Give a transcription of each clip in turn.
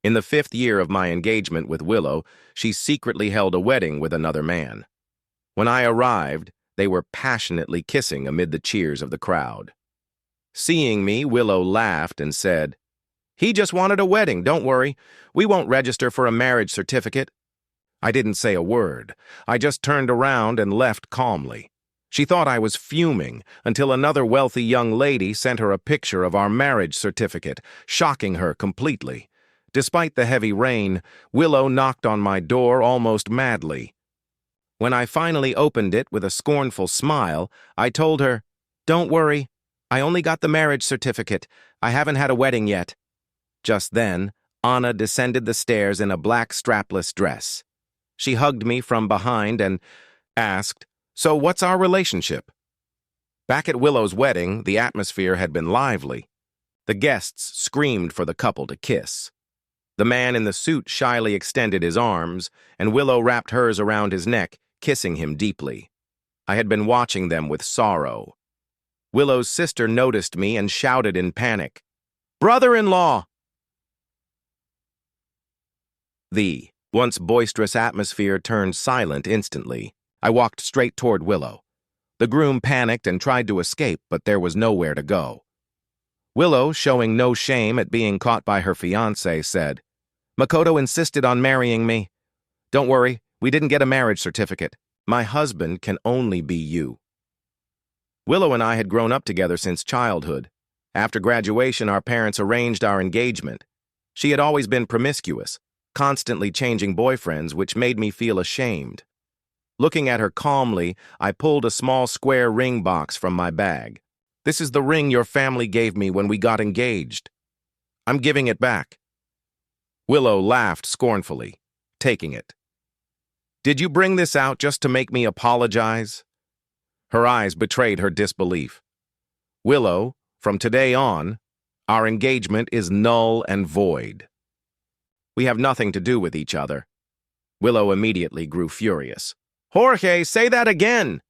In the 5th year of my engagement with Willow, she secretly held a wedding with another man. When I arrived, they were passionately kissing amid the cheers of the crowd. Seeing me, Willow laughed and said, "He just wanted a wedding, don't worry. We won't register for a marriage certificate." I didn't say a word. I just turned around and left calmly. She thought I was fuming until another wealthy young lady sent her a picture of our marriage certificate, shocking her completely. Despite the heavy rain, Willow knocked on my door almost madly. When I finally opened it with a scornful smile, I told her, "Don't worry, I only got the marriage certificate. I haven't had a wedding yet." Just then, Anna descended the stairs in a black strapless dress. She hugged me from behind and asked, "So what's our relationship?" Back at Willow's wedding, the atmosphere had been lively. The guests screamed for the couple to kiss. The man in the suit shyly extended his arms, and Willow wrapped hers around his neck, kissing him deeply. I had been watching them with sorrow. Willow's sister noticed me and shouted in panic, "Brother-in-law!" The once boisterous atmosphere turned silent instantly. I walked straight toward Willow. The groom panicked and tried to escape, but there was nowhere to go. Willow, showing no shame at being caught by her fiancé, said, "Makoto insisted on marrying me. Don't worry, we didn't get a marriage certificate. My husband can only be you." Willow and I had grown up together since childhood. After graduation, our parents arranged our engagement. She had always been promiscuous, constantly changing boyfriends, which made me feel ashamed. Looking at her calmly, I pulled a small square ring box from my bag. "This is the ring your family gave me when we got engaged. I'm giving it back." Willow laughed scornfully, taking it. "Did you bring this out just to make me apologize?" Her eyes betrayed her disbelief. "Willow, from today on, our engagement is null and void. We have nothing to do with each other." Willow immediately grew furious. "Jorge, say that again!"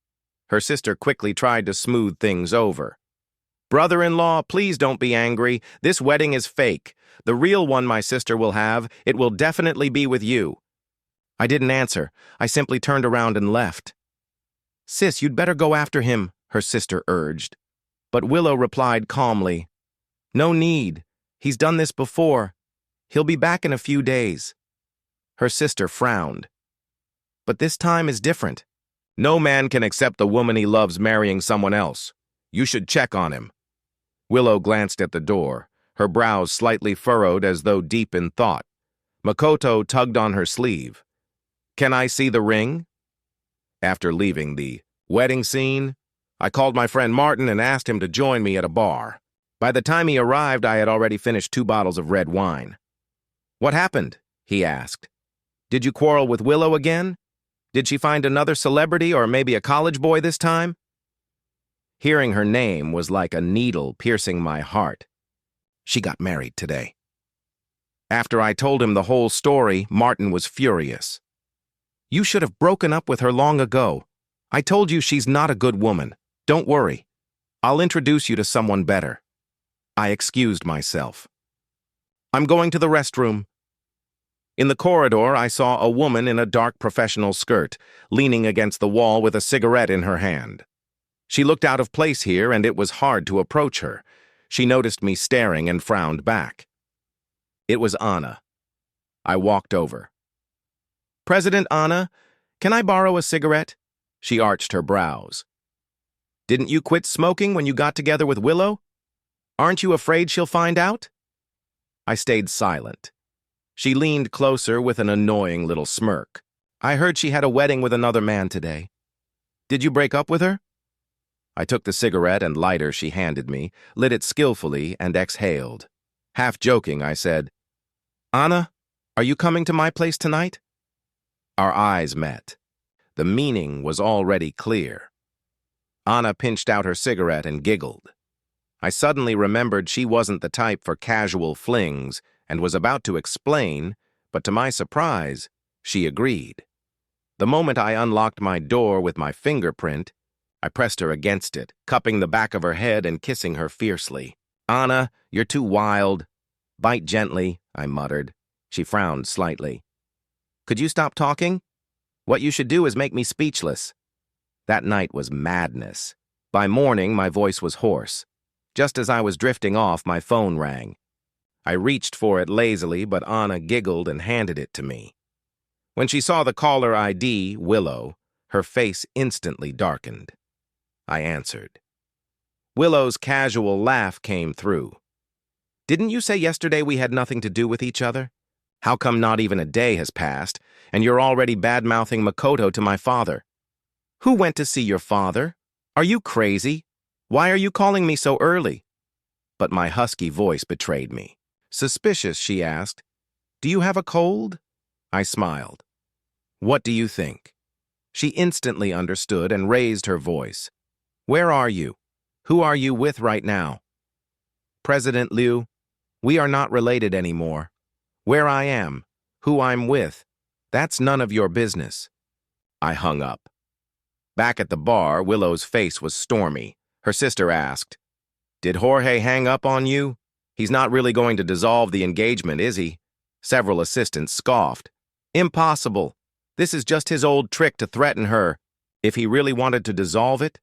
Her sister quickly tried to smooth things over. "Brother-in-law, please don't be angry. This wedding is fake. The real one my sister will have, it will definitely be with you." I didn't answer. I simply turned around and left. "Sis, you'd better go after him," her sister urged. But Willow replied calmly, "No need. He's done this before. He'll be back in a few days." Her sister frowned. "But this time is different. No man can accept the woman he loves marrying someone else. You should check on him." Willow glanced at the door, her brows slightly furrowed as though deep in thought. Makoto tugged on her sleeve. "Can I see the ring?" After leaving the wedding scene, I called my friend Martin and asked him to join me at a bar. By the time he arrived, I had already finished 2 bottles of red wine. "What happened?" he asked. "Did you quarrel with Willow again? Did she find another celebrity or maybe a college boy this time?" Hearing her name was like a needle piercing my heart. She got married today. After I told him the whole story, Martin was furious. "You should have broken up with her long ago. I told you she's not a good woman. Don't worry. I'll introduce you to someone better." I excused myself. "I'm going to the restroom." In the corridor, I saw a woman in a dark professional skirt, leaning against the wall with a cigarette in her hand. She looked out of place here, and it was hard to approach her. She noticed me staring and frowned back. It was Anna. I walked over. "President Anna, can I borrow a cigarette?" She arched her brows. "Didn't you quit smoking when you got together with Willow? Aren't you afraid she'll find out?" I stayed silent. She leaned closer with an annoying little smirk. "I heard she had a wedding with another man today. Did you break up with her?" I took the cigarette and lighter she handed me, lit it skillfully, and exhaled. Half joking, I said, "Anna, are you coming to my place tonight?" Our eyes met. The meaning was already clear. Anna pinched out her cigarette and giggled. I suddenly remembered she wasn't the type for casual flings and was about to explain, but to my surprise, she agreed. The moment I unlocked my door with my fingerprint, I pressed her against it, cupping the back of her head and kissing her fiercely. "Anna, you're too wild." "Bite gently," I muttered. She frowned slightly. Could you stop talking? What you should do is make me speechless. That night was madness. By morning, my voice was hoarse. Just as I was drifting off, my phone rang. I reached for it lazily, but Anna giggled and handed it to me. When she saw the caller ID, Willow, her face instantly darkened. I answered. Willow's casual laugh came through. Didn't you say yesterday we had nothing to do with each other? How come not even a day has passed, and you're already bad-mouthing Makoto to my father? Who went to see your father? Are you crazy? Why are you calling me so early? But my husky voice betrayed me. Suspicious, she asked. Do you have a cold? I smiled. What do you think? She instantly understood and raised her voice. Where are you? Who are you with right now? President Liu, we are not related anymore. Where I am, who I'm with, that's none of your business. I hung up. Back at the bar, Willow's face was stormy. Her sister asked, Did Jorge hang up on you? He's not really going to dissolve the engagement, is he? Several assistants scoffed. Impossible. This is just his old trick to threaten her. If he really wanted to dissolve it?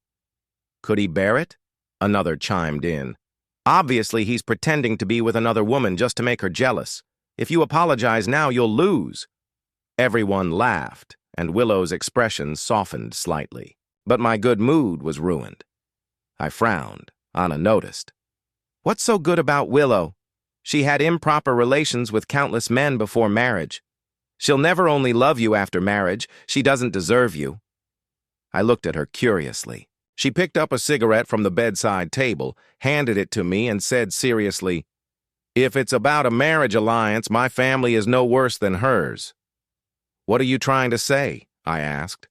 Could he bear it? Another chimed in. Obviously, he's pretending to be with another woman just to make her jealous. If you apologize now, you'll lose. Everyone laughed, and Willow's expression softened slightly. But my good mood was ruined. I frowned. Anna noticed. What's so good about Willow? She had improper relations with countless men before marriage. She'll never only love you after marriage, she doesn't deserve you. I looked at her curiously. She picked up a cigarette from the bedside table, handed it to me, and said seriously, If it's about a marriage alliance, my family is no worse than hers. What are you trying to say? I asked.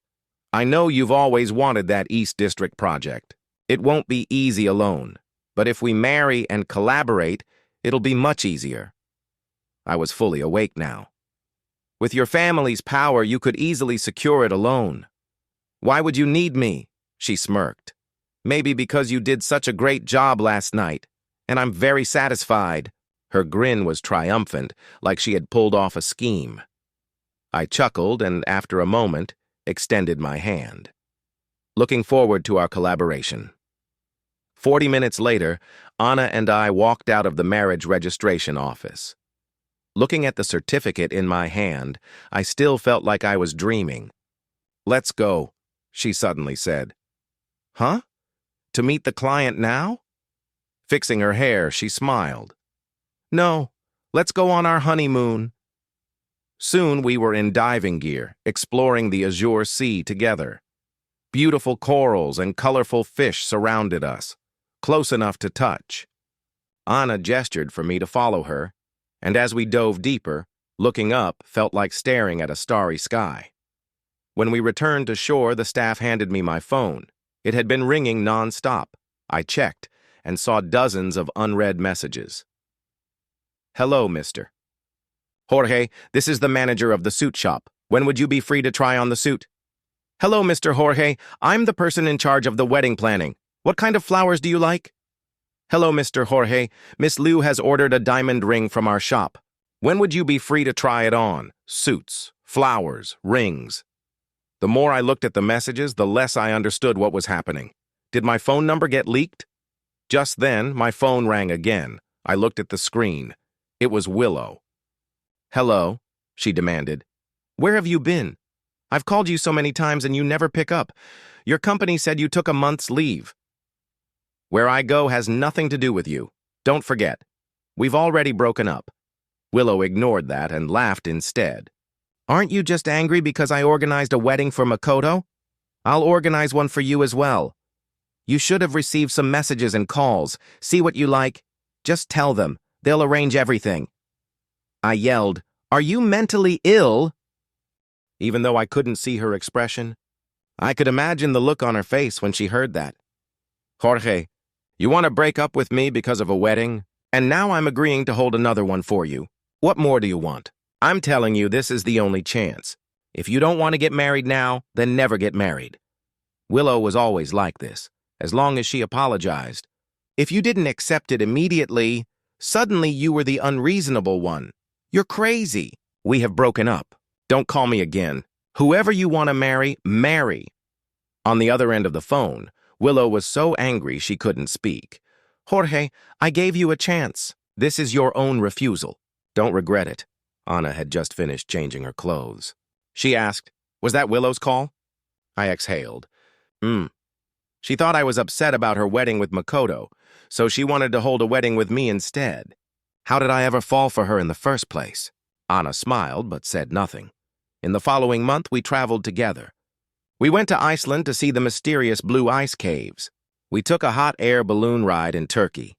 I know you've always wanted that East District project. It won't be easy alone, but if we marry and collaborate, it'll be much easier. I was fully awake now. With your family's power, you could easily secure it alone. Why would you need me? She smirked. Maybe because you did such a great job last night, and I'm very satisfied. Her grin was triumphant, like she had pulled off a scheme. I chuckled and, after a moment, extended my hand. Looking forward to our collaboration. 40 minutes later, Anna and I walked out of the marriage registration office. Looking at the certificate in my hand, I still felt like I was dreaming. Let's go, she suddenly said. Huh? To meet the client now? Fixing her hair, she smiled. No, let's go on our honeymoon. Soon we were in diving gear, exploring the azure sea together. Beautiful corals and colorful fish surrounded us, close enough to touch. Anna gestured for me to follow her, and as we dove deeper, looking up felt like staring at a starry sky. When we returned to shore, the staff handed me my phone. It had been ringing non-stop. I checked and saw dozens of unread messages. Hello, mister. Jorge, this is the manager of the suit shop. When would you be free to try on the suit? Hello, Mr. Jorge. I'm the person in charge of the wedding planning. What kind of flowers do you like? Hello, Mr. Jorge. Miss Liu has ordered a diamond ring from our shop. When would you be free to try it on? Suits, flowers, rings. The more I looked at the messages, the less I understood what was happening. Did my phone number get leaked? Just then, my phone rang again. I looked at the screen. It was Willow. Hello, she demanded. Where have you been? I've called you so many times and you never pick up. Your company said you took a month's leave. Where I go has nothing to do with you. Don't forget. We've already broken up. Willow ignored that and laughed instead. Aren't you just angry because I organized a wedding for Makoto? I'll organize one for you as well. You should have received some messages and calls. See what you like. Just tell them. They'll arrange everything. I yelled, Are you mentally ill? Even though I couldn't see her expression, I could imagine the look on her face when she heard that. Jorge, you want to break up with me because of a wedding? And now I'm agreeing to hold another one for you. What more do you want? I'm telling you this is the only chance. If you don't want to get married now, then never get married. Willow was always like this, as long as she apologized. If you didn't accept it immediately, suddenly you were the unreasonable one. You're crazy. We have broken up. Don't call me again. Whoever you want to marry, marry. On the other end of the phone, Willow was so angry she couldn't speak. Jorge, I gave you a chance. This is your own refusal. Don't regret it. Anna had just finished changing her clothes. She asked, was that Willow's call? I exhaled. She thought I was upset about her wedding with Makoto, so she wanted to hold a wedding with me instead. How did I ever fall for her in the first place? Anna smiled but said nothing. In the following month, we traveled together. We went to Iceland to see the mysterious blue ice caves. We took a hot air balloon ride in Turkey.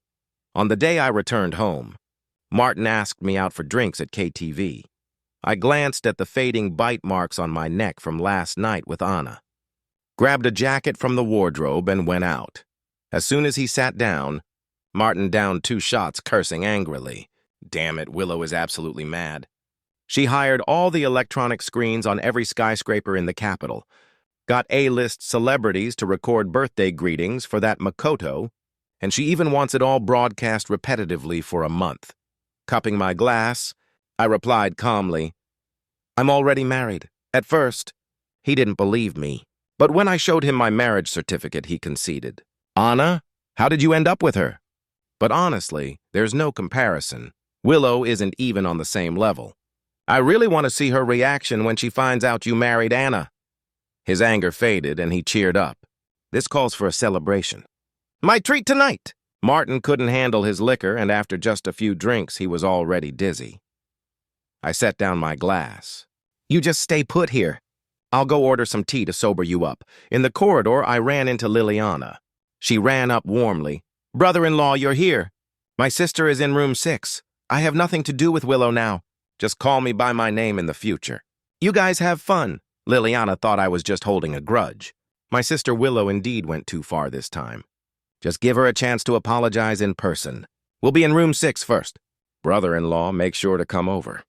On the day I returned home, Martin asked me out for drinks at KTV. I glanced at the fading bite marks on my neck from last night with Anna, grabbed a jacket from the wardrobe, and went out. As soon as he sat down, Martin downed 2 shots, cursing angrily. Damn it, Willow is absolutely mad. She hired all the electronic screens on every skyscraper in the capital, got A-list celebrities to record birthday greetings for that Makoto, and she even wants it all broadcast repetitively for a month. Cupping my glass, I replied calmly, I'm already married. At first, he didn't believe me, but when I showed him my marriage certificate, he conceded. Anna, how did you end up with her? But honestly, there's no comparison. Willow isn't even on the same level. I really want to see her reaction when she finds out you married Anna. His anger faded and he cheered up. This calls for a celebration. My treat tonight! Martin couldn't handle his liquor, and after just a few drinks, he was already dizzy. I set down my glass. You just stay put here. I'll go order some tea to sober you up. In the corridor, I ran into Liliana. She ran up warmly. Brother-in-law, you're here. My sister is in room 6. I have nothing to do with Willow now. Just call me by my name in the future. You guys have fun. Liliana thought I was just holding a grudge. My sister Willow indeed went too far this time. Just give her a chance to apologize in person. We'll be in room 6 first. Brother-in-law, make sure to come over.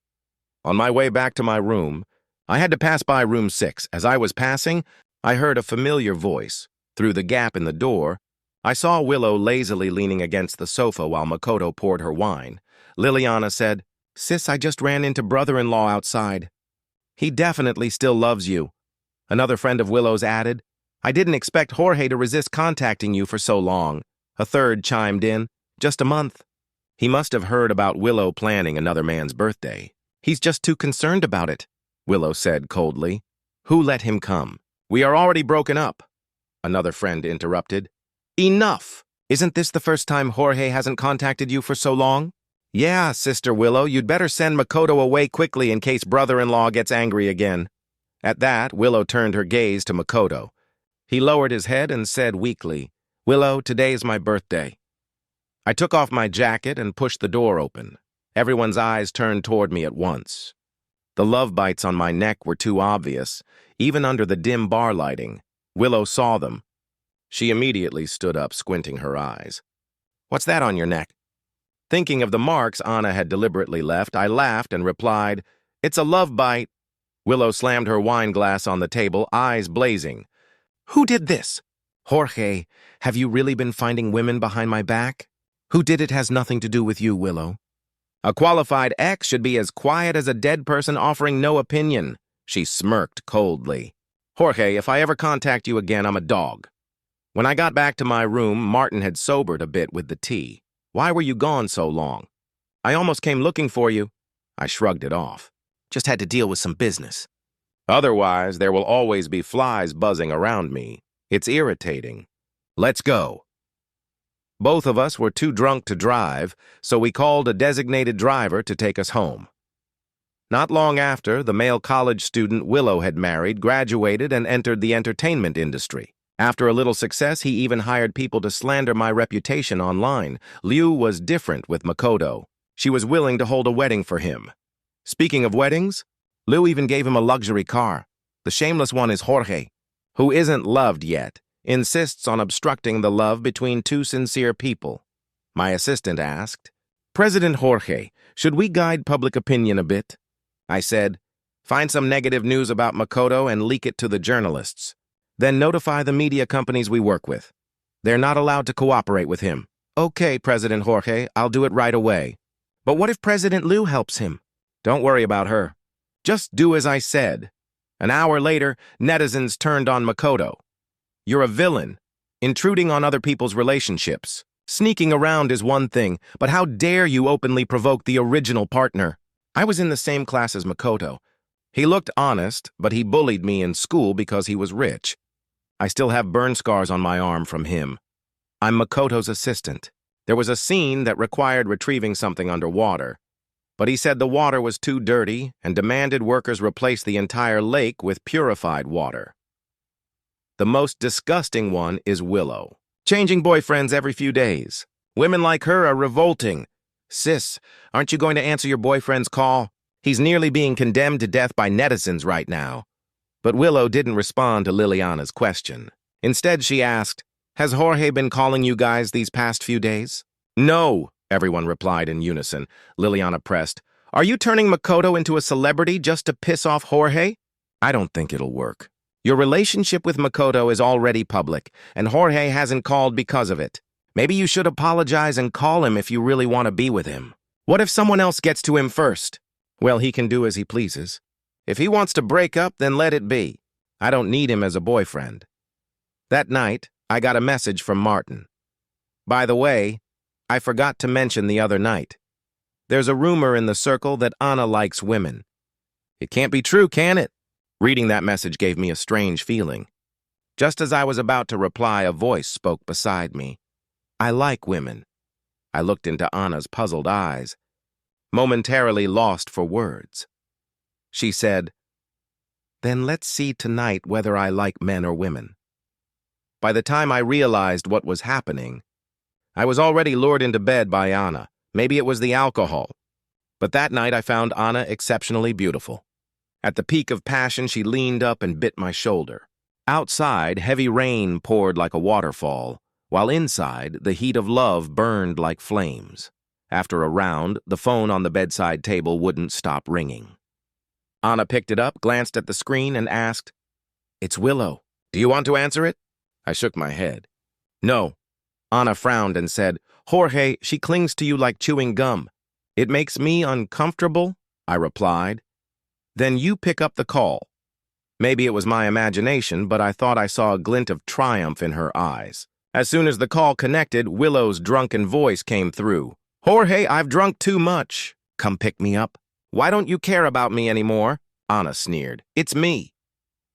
On my way back to my room, I had to pass by room 6. As I was passing, I heard a familiar voice. Through the gap in the door, I saw Willow lazily leaning against the sofa while Makoto poured her wine. Liliana said, Sis, I just ran into brother-in-law outside. He definitely still loves you. Another friend of Willow's added, I didn't expect Jorge to resist contacting you for so long. A third chimed in, just a month. He must have heard about Willow planning another man's birthday. He's just too concerned about it, Willow said coldly. Who let him come? We are already broken up. Another friend interrupted. Enough! Isn't this the first time Jorge hasn't contacted you for so long? Yeah, Sister Willow, you'd better send Makoto away quickly in case brother-in-law gets angry again. At that, Willow turned her gaze to Makoto. He lowered his head and said weakly, Willow, today is my birthday. I took off my jacket and pushed the door open. Everyone's eyes turned toward me at once. The love bites on my neck were too obvious. Even under the dim bar lighting, Willow saw them. She immediately stood up, squinting her eyes. What's that on your neck? Thinking of the marks Anna had deliberately left, I laughed and replied, It's a love bite. Willow slammed her wine glass on the table, eyes blazing. Who did this? Jorge, have you really been finding women behind my back? Who did it has nothing to do with you, Willow. A qualified ex should be as quiet as a dead person offering no opinion. She smirked coldly. Jorge, if I ever contact you again, I'm a dog. When I got back to my room, Martin had sobered a bit with the tea. Why were you gone so long? I almost came looking for you. I shrugged it off. Just had to deal with some business. Otherwise, there will always be flies buzzing around me. It's irritating. Let's go. Both of us were too drunk to drive, so we called a designated driver to take us home. Not long after, the male college student Willow had married, graduated, and entered the entertainment industry. After a little success, he even hired people to slander my reputation online. Liu was different with Makoto. She was willing to hold a wedding for him. Speaking of weddings, Liu even gave him a luxury car. The shameless one is Jorge, who isn't loved yet, insists on obstructing the love between two sincere people. My assistant asked, President Jorge, should we guide public opinion a bit? I said, find some negative news about Makoto and leak it to the journalists. Then notify the media companies we work with. They're not allowed to cooperate with him. Okay, President Jorge, I'll do it right away. But what if President Liu helps him? Don't worry about her. Just do as I said. An hour later, netizens turned on Makoto. You're a villain, intruding on other people's relationships. Sneaking around is one thing, but how dare you openly provoke the original partner? I was in the same class as Makoto. He looked honest, but he bullied me in school because he was rich. I still have burn scars on my arm from him. I'm Makoto's assistant. There was a scene that required retrieving something underwater, but he said the water was too dirty and demanded workers replace the entire lake with purified water. The most disgusting one is Willow, changing boyfriends every few days. Women like her are revolting. Sis, aren't you going to answer your boyfriend's call? He's nearly being condemned to death by netizens right now. But Willow didn't respond to Liliana's question. Instead, she asked, has Jorge been calling you guys these past few days? No, everyone replied in unison. Liliana pressed, are you turning Makoto into a celebrity just to piss off Jorge? I don't think it'll work. Your relationship with Makoto is already public, and Jorge hasn't called because of it. Maybe you should apologize and call him if you really want to be with him. What if someone else gets to him first? Well, he can do as he pleases. If he wants to break up, then let it be. I don't need him as a boyfriend. That night, I got a message from Martin. By the way, I forgot to mention the other night. There's a rumor in the circle that Anna likes women. It can't be true, can it? Reading that message gave me a strange feeling. Just as I was about to reply, a voice spoke beside me. I like women. I looked into Anna's puzzled eyes, momentarily lost for words. She said, then let's see tonight whether I like men or women. By the time I realized what was happening, I was already lured into bed by Anna. Maybe it was the alcohol. But that night I found Anna exceptionally beautiful. At the peak of passion, she leaned up and bit my shoulder. Outside, heavy rain poured like a waterfall, while inside, the heat of love burned like flames. After a round, the phone on the bedside table wouldn't stop ringing. Anna picked it up, glanced at the screen, and asked, it's Willow. Do you want to answer it? I shook my head. No. Anna frowned and said, Jorge, she clings to you like chewing gum. It makes me uncomfortable, I replied. Then you pick up the call. Maybe it was my imagination, but I thought I saw a glint of triumph in her eyes. As soon as the call connected, Willow's drunken voice came through. Jorge, I've drunk too much. Come pick me up. Why don't you care about me anymore? Anna sneered. It's me.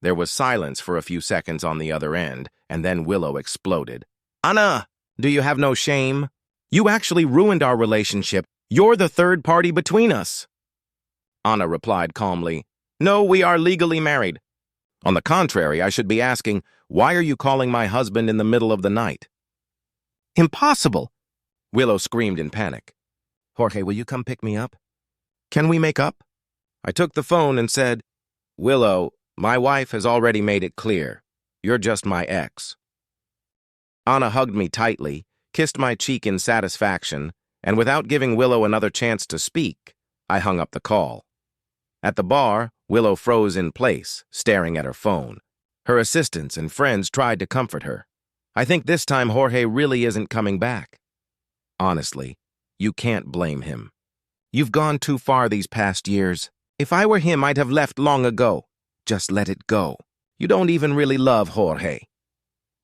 There was silence for a few seconds on the other end, and then Willow exploded. Anna, do you have no shame? You actually ruined our relationship. You're the third party between us. Anna replied calmly, no, we are legally married. On the contrary, I should be asking, why are you calling my husband in the middle of the night? Impossible! Willow screamed in panic. Jorge, will you come pick me up? Can we make up? I took the phone and said, Willow, my wife has already made it clear. You're just my ex. Anna hugged me tightly, kissed my cheek in satisfaction, and without giving Willow another chance to speak, I hung up the call. At the bar, Willow froze in place, staring at her phone. Her assistants and friends tried to comfort her. I think this time Jorge really isn't coming back. Honestly, you can't blame him. You've gone too far these past years. If I were him, I'd have left long ago. Just let it go. You don't even really love Jorge.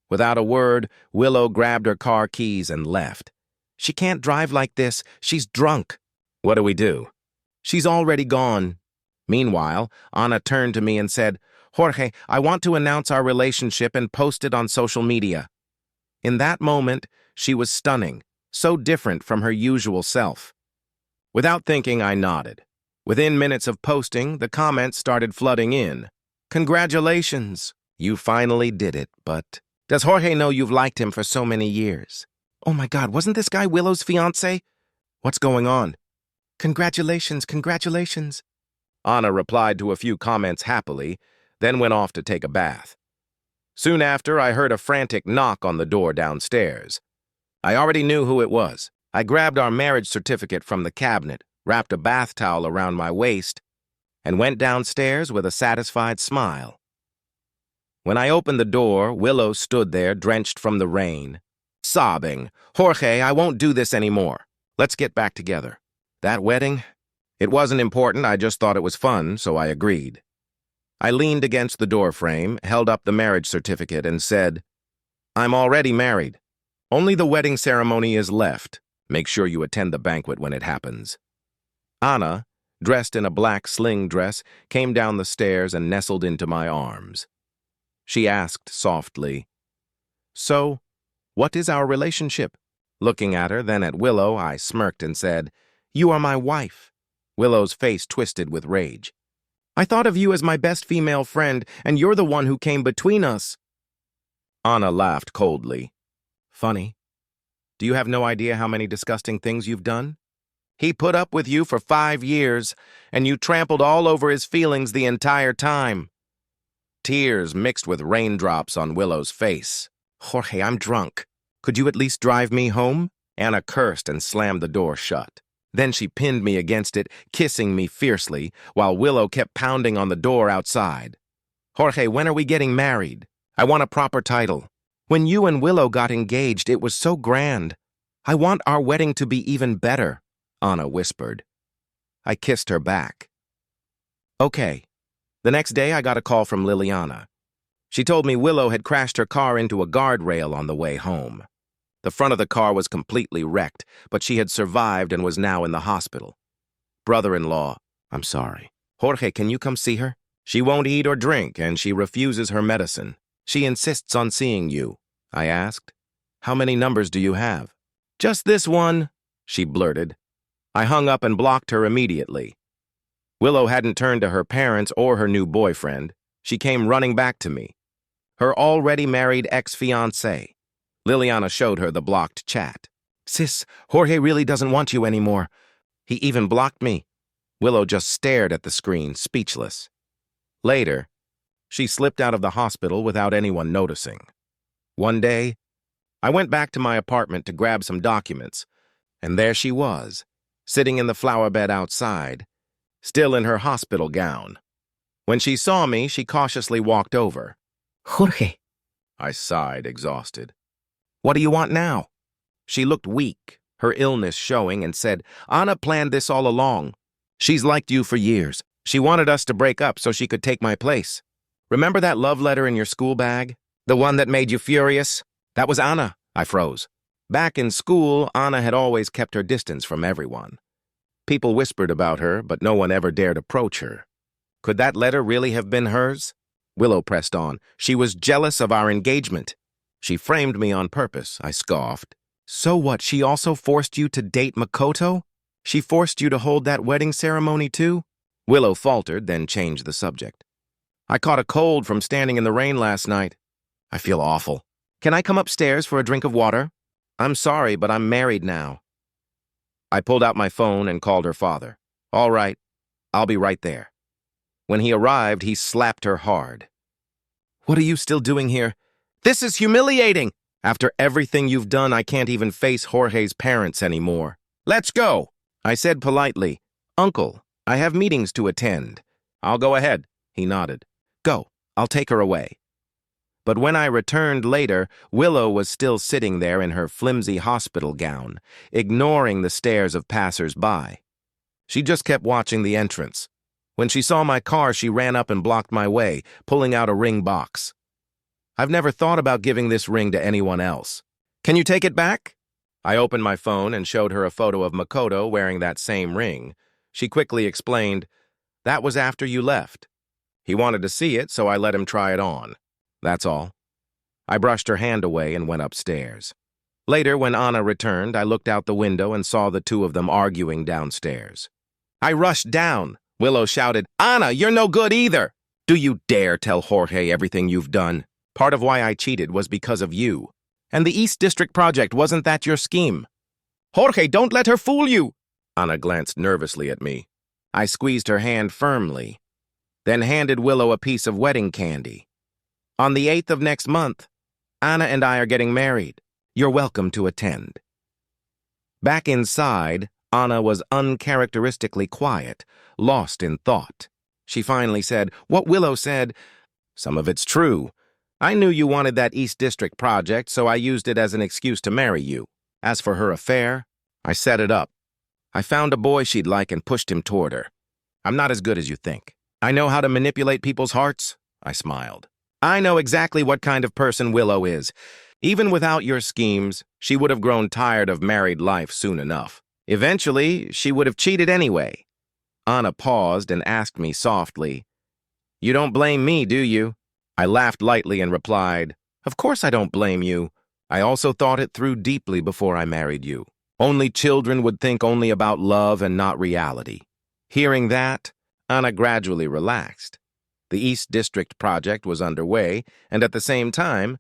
Without a word, Willow grabbed her car keys and left. She can't drive like this. She's drunk. What do we do? She's already gone. Meanwhile, Anna turned to me and said, Jorge, I want to announce our relationship and post it on social media. In that moment, she was stunning, so different from her usual self. Without thinking, I nodded. Within minutes of posting, the comments started flooding in. Congratulations, you finally did it, but does Jorge know you've liked him for so many years? Oh my God, wasn't this guy Willow's fiancé? What's going on? Congratulations, congratulations. Anna replied to a few comments happily, then went off to take a bath. Soon after, I heard a frantic knock on the door downstairs. I already knew who it was. I grabbed our marriage certificate from the cabinet, wrapped a bath towel around my waist, and went downstairs with a satisfied smile. When I opened the door, Willow stood there, drenched from the rain, sobbing, Jorge, I won't do this anymore. Let's get back together. That wedding, It wasn't important, I just thought it was fun, so I agreed. I leaned against the doorframe, held up the marriage certificate, and said, "I'm already married. Only the wedding ceremony is left. Make sure you attend the banquet when it happens." Anna, dressed in a black sling dress, came down the stairs and nestled into my arms. She asked softly, "So, what is our relationship?" Looking at her, then at Willow, I smirked and said, "You are my wife." Willow's face twisted with rage. "I thought of you as my best female friend, and you're the one who came between us." Anna laughed coldly. "Funny. Do you have no idea how many disgusting things you've done? He put up with you for 5 years, and you trampled all over his feelings the entire time." Tears mixed with raindrops on Willow's face. "Jorge, I'm drunk. Could you at least drive me home?" Anna cursed and slammed the door shut. Then she pinned me against it, kissing me fiercely, while Willow kept pounding on the door outside. "Jorge, when are we getting married? I want a proper title. When you and Willow got engaged, it was so grand. I want our wedding to be even better," Anna whispered. I kissed her back. "Okay." The next day, I got a call from Liliana. She told me Willow had crashed her car into a guardrail on the way home. The front of the car was completely wrecked, but she had survived and was now in the hospital. "Brother-in-law, I'm sorry. Jorge, can you come see her? She won't eat or drink, and she refuses her medicine. She insists on seeing you." I asked. "How many numbers do you have?" "Just this one," she blurted. I hung up and blocked her immediately. Willow hadn't turned to her parents or her new boyfriend. She came running back to me. Her already married ex-fiancé. Liliana showed her the blocked chat. "Sis, Jorge really doesn't want you anymore. He even blocked me." Willow just stared at the screen, speechless. Later, she slipped out of the hospital without anyone noticing. One day, I went back to my apartment to grab some documents, and there she was, sitting in the flower bed outside, still in her hospital gown. When she saw me, she cautiously walked over. "Jorge." I sighed, exhausted. "What do you want now?" She looked weak, her illness showing, and said, "Anna planned this all along. She's liked you for years. She wanted us to break up so she could take my place. Remember that love letter in your school bag? The one that made you furious? That was Anna." I froze. Back in school, Anna had always kept her distance from everyone. People whispered about her, but no one ever dared approach her. Could that letter really have been hers? Willow pressed on. "She was jealous of our engagement. She framed me on purpose," I scoffed. "So what, she also forced you to date Makoto? She forced you to hold that wedding ceremony too?" Willow faltered, then changed the subject. "I caught a cold from standing in the rain last night. I feel awful. Can I come upstairs for a drink of water? I'm sorry, but I'm married now." I pulled out my phone and called her father. "All right, I'll be right there." When he arrived, he slapped her hard. "What are you still doing here? This is humiliating! After everything you've done, I can't even face Jorge's parents anymore. Let's go!" I said politely, "Uncle, I have meetings to attend." "I'll go ahead," he nodded. "Go, I'll take her away." But when I returned later, Willow was still sitting there in her flimsy hospital gown, ignoring the stares of passers-by. She just kept watching the entrance. When she saw my car, she ran up and blocked my way, pulling out a ring box. I've never thought about giving this ring to anyone else. "Can you take it back?" I opened my phone and showed her a photo of Makoto wearing that same ring. She quickly explained, "That was after you left. He wanted to see it, so I let him try it on. That's all." I brushed her hand away and went upstairs. Later, when Anna returned, I looked out the window and saw the two of them arguing downstairs. I rushed down. Willow shouted, "Anna, you're no good either! Do you dare tell Jorge everything you've done? Part of why I cheated was because of you. And the East District project, wasn't that your scheme?" "Jorge, don't let her fool you!" Anna glanced nervously at me. I squeezed her hand firmly, then handed Willow a piece of wedding candy. "On the 8th of next month, Anna and I are getting married. You're welcome to attend." Back inside, Anna was uncharacteristically quiet, lost in thought. She finally said, "What Willow said, some of it's true. I knew you wanted that East District project, so I used it as an excuse to marry you. As for her affair, I set it up. I found a boy she'd like and pushed him toward her. I'm not as good as you think. I know how to manipulate people's hearts, I smiled. I know exactly what kind of person Willow is. Even without your schemes, she would have grown tired of married life soon enough. Eventually, she would have cheated anyway. Anna paused and asked me softly, "You don't blame me, do you?" I laughed lightly and replied, "Of course I don't blame you. I also thought it through deeply before I married you. Only children would think only about love and not reality." Hearing that, Anna gradually relaxed. The East District project was underway, and at the same time,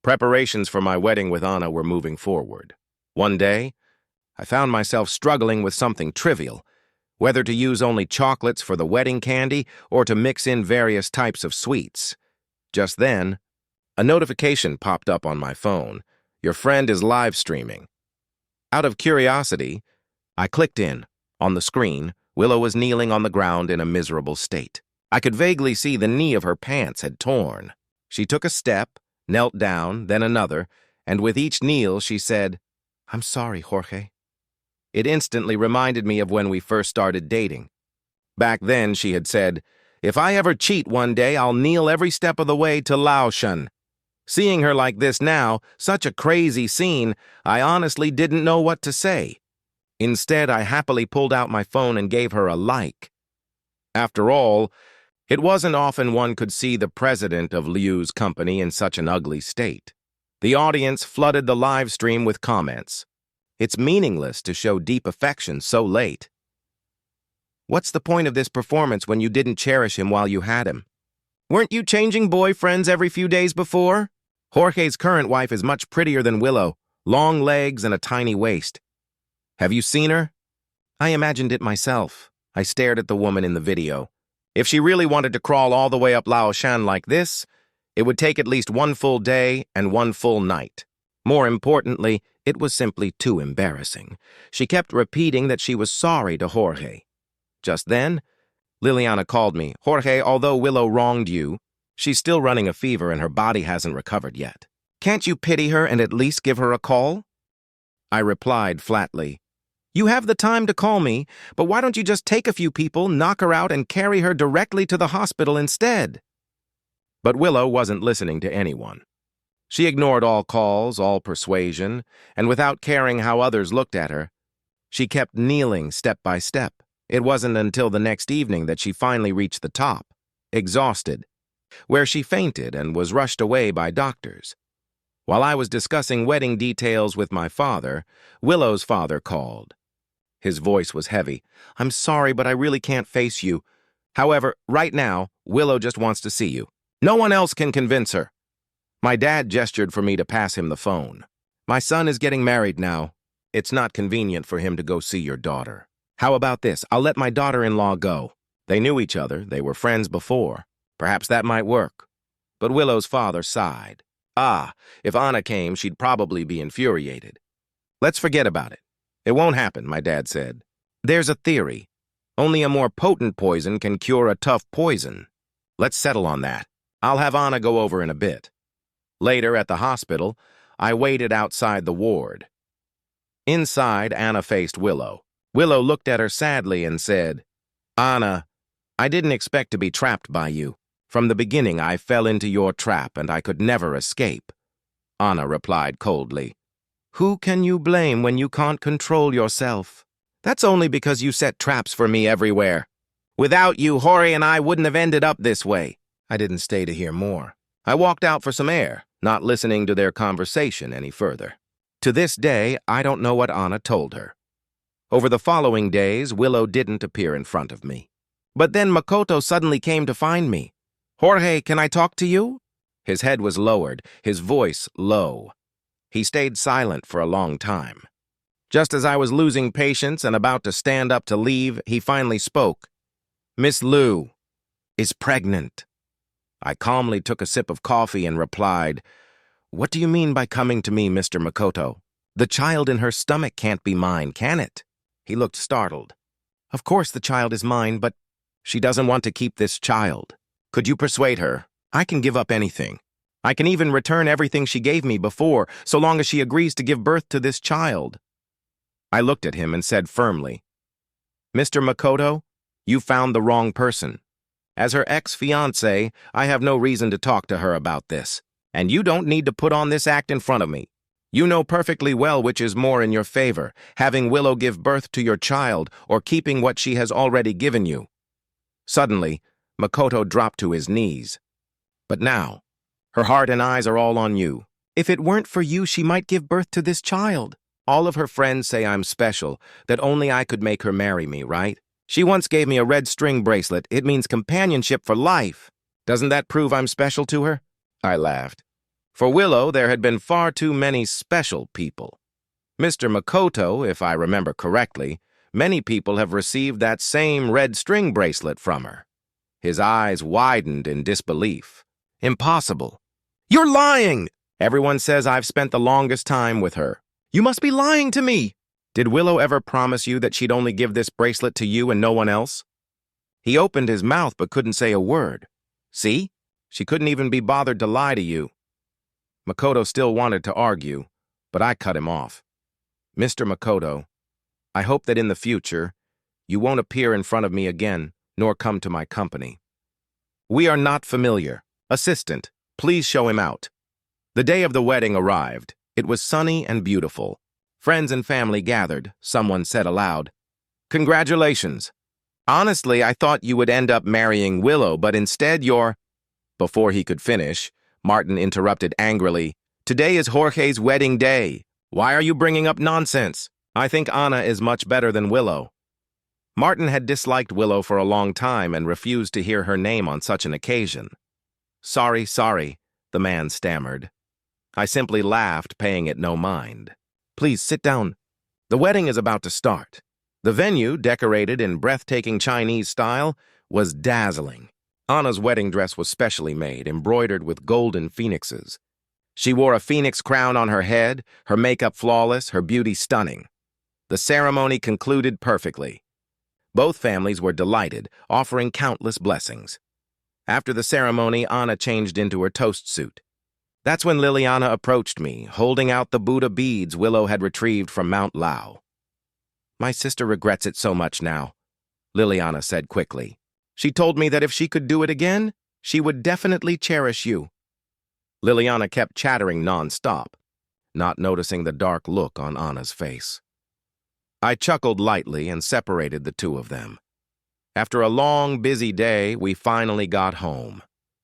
preparations for my wedding with Anna were moving forward. One day, I found myself struggling with something trivial, whether to use only chocolates for the wedding candy or to mix in various types of sweets. Just then, a notification popped up on my phone. "Your friend is live streaming." Out of curiosity, I clicked in. On the screen, Willow was kneeling on the ground in a miserable state. I could vaguely see the knee of her pants had torn. She took a step, knelt down, then another, and with each kneel she said, "I'm sorry, Jorge." It instantly reminded me of when we first started dating. Back then, she had said, "If I ever cheat one day, I'll kneel every step of the way to Laoshan." Seeing her like this now, such a crazy scene, I honestly didn't know what to say. Instead, I happily pulled out my phone and gave her a like. After all, it wasn't often one could see the president of Liu's company in such an ugly state. The audience flooded the live stream with comments. "It's meaningless to show deep affection so late. What's the point of this performance when you didn't cherish him while you had him? Weren't you changing boyfriends every few days before? Jorge's current wife is much prettier than Willow, long legs and a tiny waist. Have you seen her?" I imagined it myself. I stared at the woman in the video. If she really wanted to crawl all the way up Laoshan like this, it would take at least one full day and one full night. More importantly, it was simply too embarrassing. She kept repeating that she was sorry to Jorge. Just then, Liliana called me. "Jorge, although Willow wronged you, she's still running a fever and her body hasn't recovered yet. Can't you pity her and at least give her a call?" I replied flatly, "You have the time to call me, but why don't you just take a few people, knock her out, and carry her directly to the hospital instead?" But Willow wasn't listening to anyone. She ignored all calls, all persuasion, and without caring how others looked at her, she kept kneeling step by step. It wasn't until the next evening that she finally reached the top, exhausted, where she fainted and was rushed away by doctors. While I was discussing wedding details with my father, Willow's father called. His voice was heavy. "I'm sorry, but I really can't face you. However, right now, Willow just wants to see you. No one else can convince her." My dad gestured for me to pass him the phone. "My son is getting married now. It's not convenient for him to go see your daughter. How about this? I'll let my daughter-in-law go. They knew each other. They were friends before. Perhaps that might work." But Willow's father sighed. If Anna came, she'd probably be infuriated. "Let's forget about it. It won't happen," my dad said. "There's a theory. Only a more potent poison can cure a tough poison. Let's settle on that. I'll have Anna go over in a bit." Later at the hospital, I waited outside the ward. Inside, Anna faced Willow. Willow looked at her sadly and said, "Anna, I didn't expect to be trapped by you. From the beginning, I fell into your trap and I could never escape." Anna replied coldly, "Who can you blame when you can't control yourself? That's only because you set traps for me everywhere. Without you, Jorge and I wouldn't have ended up this way." I didn't stay to hear more. I walked out for some air, not listening to their conversation any further. To this day, I don't know what Anna told her. Over the following days, Willow didn't appear in front of me. But then Makoto suddenly came to find me. "Jorge, can I talk to you?" His head was lowered, his voice low. He stayed silent for a long time. Just as I was losing patience and about to stand up to leave, he finally spoke. "Miss Liu is pregnant." I calmly took a sip of coffee and replied, "What do you mean by coming to me, Mr. Makoto? The child in her stomach can't be mine, can it?" He looked startled. "Of course the child is mine, but she doesn't want to keep this child. Could you persuade her? I can give up anything. I can even return everything she gave me before, so long as she agrees to give birth to this child." I looked at him and said firmly, Mr. Makoto, you found the wrong person. As her ex-fiancé, I have no reason to talk to her about this. And you don't need to put on this act in front of me. You know perfectly well which is more in your favor, having Willow give birth to your child or keeping what she has already given you. Suddenly, Makoto dropped to his knees. But now, her heart and eyes are all on you. If it weren't for you, she might give birth to this child. All of her friends say I'm special, that only I could make her marry me, right? She once gave me a red string bracelet. It means companionship for life. Doesn't that prove I'm special to her? I laughed. For Willow, there had been far too many special people. Mr. Makoto, if I remember correctly, many people have received that same red string bracelet from her. His eyes widened in disbelief. Impossible. You're lying! Everyone says I've spent the longest time with her. You must be lying to me! Did Willow ever promise you that she'd only give this bracelet to you and no one else? He opened his mouth but couldn't say a word. See? She couldn't even be bothered to lie to you. Makoto still wanted to argue, but I cut him off. Mr. Makoto, I hope that in the future, you won't appear in front of me again, nor come to my company. We are not familiar. Assistant, please show him out. The day of the wedding arrived. It was sunny and beautiful. Friends and family gathered. Someone said aloud, "Congratulations. Honestly, I thought you would end up marrying Willow, but instead you're—" Before he could finish, Martin interrupted angrily, "Today is Jorge's wedding day. Why are you bringing up nonsense? I think Anna is much better than Willow." Martin had disliked Willow for a long time and refused to hear her name on such an occasion. Sorry, the man stammered. I simply laughed, paying it no mind. Please sit down. The wedding is about to start. The venue, decorated in breathtaking Chinese style, was dazzling. Anna's wedding dress was specially made, embroidered with golden phoenixes. She wore a phoenix crown on her head, her makeup flawless, her beauty stunning. The ceremony concluded perfectly. Both families were delighted, offering countless blessings. After the ceremony, Anna changed into her toast suit. That's when Liliana approached me, holding out the Buddha beads Willow had retrieved from Mount Lao. My sister regrets it so much now, Liliana said quickly. She told me that if she could do it again, she would definitely cherish you. Liliana kept chattering non-stop, not noticing the dark look on Anna's face. I chuckled lightly and separated the two of them. After a long, busy day, we finally got home.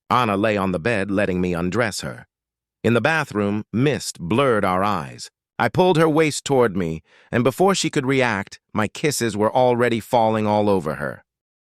Anna lay on the bed, letting me undress her. In the bathroom, mist blurred our eyes. I pulled her waist toward me, and before she could react, my kisses were already falling all over her.